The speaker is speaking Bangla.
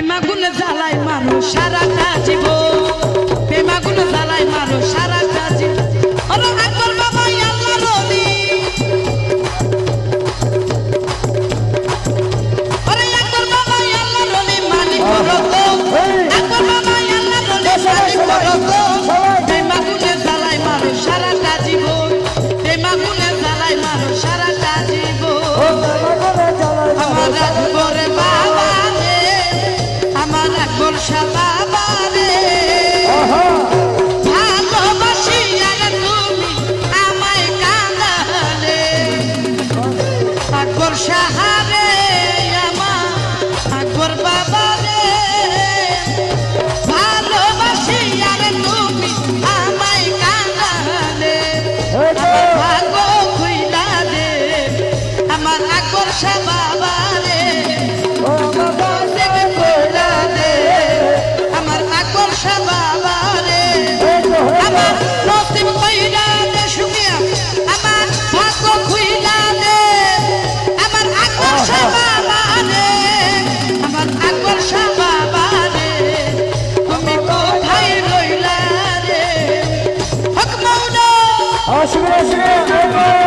প্রেমাগুন জ্বালাই মানুষ সারাটা জীবন প্রেমাগুন জ্বালাই মানুষ সারাটা জীবন ওরে আকবর বাবা আল্লাহর ওলি ওরে আকবর বাবা আল্লাহর ওলি মালিক বরত আকবর বাবা আল্লাহর ওলি মালিক বরত প্রেমাগুন জ্বালাই মানুষ সারাটা জীবন প্রেমাগুন জ্বালাই মানুষ সারাটা জীবন আমার আকবর বাবা রে আমার আকবর শাহ বাবা রে ভালোবাসি আর তুমি আমায় কাঁদালে আকবর শাহ রে আমার আকবর বাবা রে ভালোবাসি আর তুমি আমায় কাঁদালে আমার ভাগ্য খুইলা দে আমার আকবর শাহ বাবা রে আমার আকবর শাহ বাবা রে আমার নসিব কইরা দে সুখিয়া আমার ভাগ্য খুইলা দে আমার আকবর শাহ বাবা রে আমার আকবর শাহ বাবা রে তুমি কোথায় রইলা রে হক মাওলা আসবে